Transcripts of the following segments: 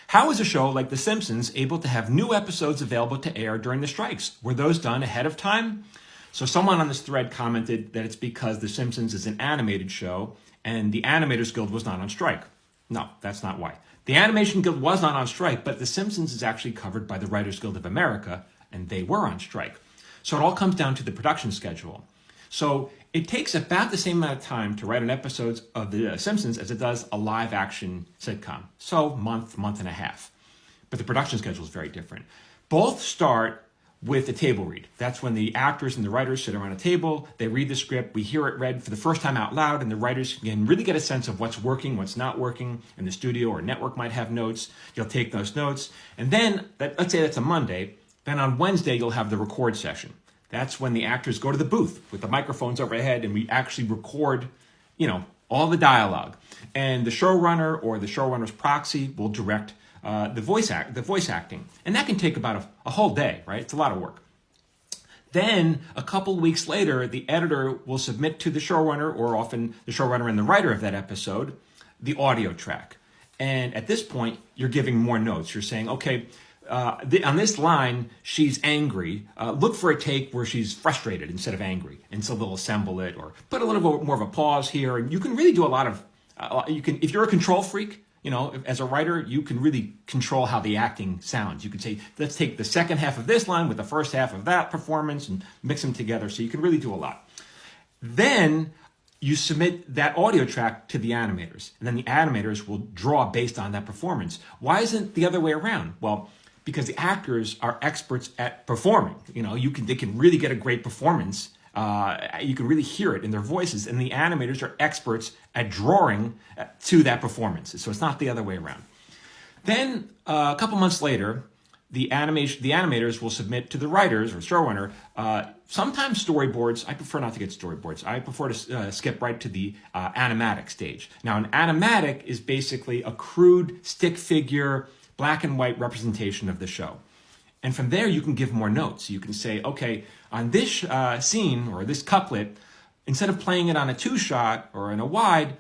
How is a show like The Simpsons able to have new episodes available to air during the strikes? Were those done ahead of time? So someone on this thread commented that it's because The Simpsons is an animated show and the Animators Guild was not on strike. No, that's not why. The Animation Guild was not on strike, but The Simpsons is actually covered by the Writers Guild of America, and they were on strike. So it all comes down to the production schedule. So it takes about the same amount of time to write an episode of The Simpsons as it does a live action sitcom. So month and a half. But the production schedule is very different. Both start with a table read. That's when the actors and the writers sit around a table, they read the script, we hear it read for the first time out loud, and the writers can really get a sense of what's working, what's not working, and the studio or network might have notes. You'll take those notes, and then, let's say that's a Monday, then on Wednesday you'll have the record session. That's when the actors go to the booth with the microphones overhead, and we actually record, all the dialogue. And the showrunner or the showrunner's proxy will direct the voice acting, and that can take about a whole day, right? It's a lot of work. Then a couple weeks later, the editor will submit to the showrunner, or often the showrunner and the writer of that episode, the audio track. And at this point, you're giving more notes. You're saying, okay, on this line, she's angry. Look for a take where she's frustrated instead of angry. And so they'll assemble it or put a little bit more of a pause here. And you can really do a lot of, if you're a control freak, as a writer, you can really control how the acting sounds. You can say, let's take the second half of this line with the first half of that performance and mix them together. So you can really do a lot. Then you submit that audio track to the animators, and then the animators will draw based on that performance. Why isn't it the other way around? Well, because the actors are experts at performing. They can really get a great performance. You can really hear it in their voices, and the animators are experts at drawing to that performance. So it's not the other way around. Then a couple months later, the animators will submit to the writers or showrunner sometimes storyboards. I prefer not to get storyboards. I prefer to skip right to the animatic stage. Now, an animatic is basically a crude stick figure, black and white representation of the show. And from there, you can give more notes. You can say, okay, on this scene or this couplet, instead of playing it on a two-shot or in a wide,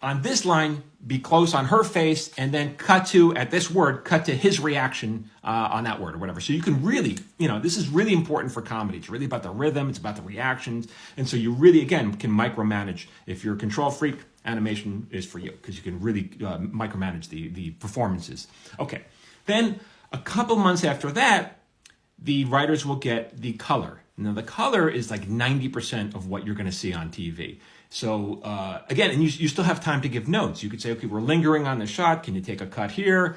on this line, be close on her face, and then cut to his reaction on that word or whatever. So you can really, this is really important for comedy. It's really about the rhythm. It's about the reactions. And so you really, again, can micromanage. If you're a control freak, animation is for you because you can really micromanage the performances. Okay, then a couple months after that, the writers will get the color. Now, the color is like 90% of what you're going to see on TV. So, again, and you still have time to give notes. You could say, okay, we're lingering on the shot. Can you take a cut here?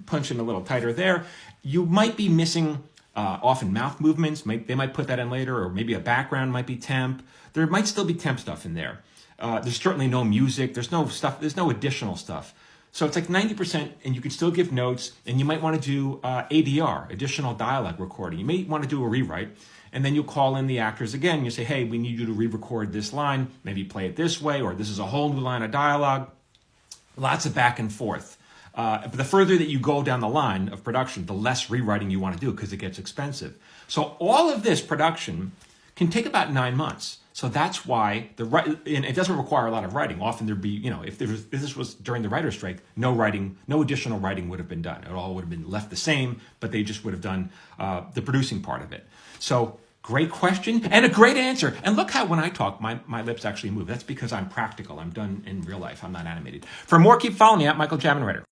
Punch in a little tighter there. You might be missing often mouth movements. They might put that in later, or maybe a background might be temp. There might still be temp stuff in there. There's certainly no music. There's no additional stuff. So it's like 90%, and you can still give notes, and you might want to do ADR, additional dialogue recording. You may want to do a rewrite, and then you'll call in the actors again, and you say, hey, we need you to re-record this line, maybe play it this way, or this is a whole new line of dialogue. Lots of back and forth. But the further that you go down the line of production, the less rewriting you want to do because it gets expensive. So all of this production can take about 9 months. So that's why and it doesn't require a lot of writing. Often there'd be, if this was during the writer's strike, no additional writing would have been done. It all would have been left the same, but they just would have done the producing part of it. So great question and a great answer. And look how when I talk, my lips actually move. That's because I'm practical. I'm done in real life. I'm not animated. For more, keep following me at Michael Jamin Writer.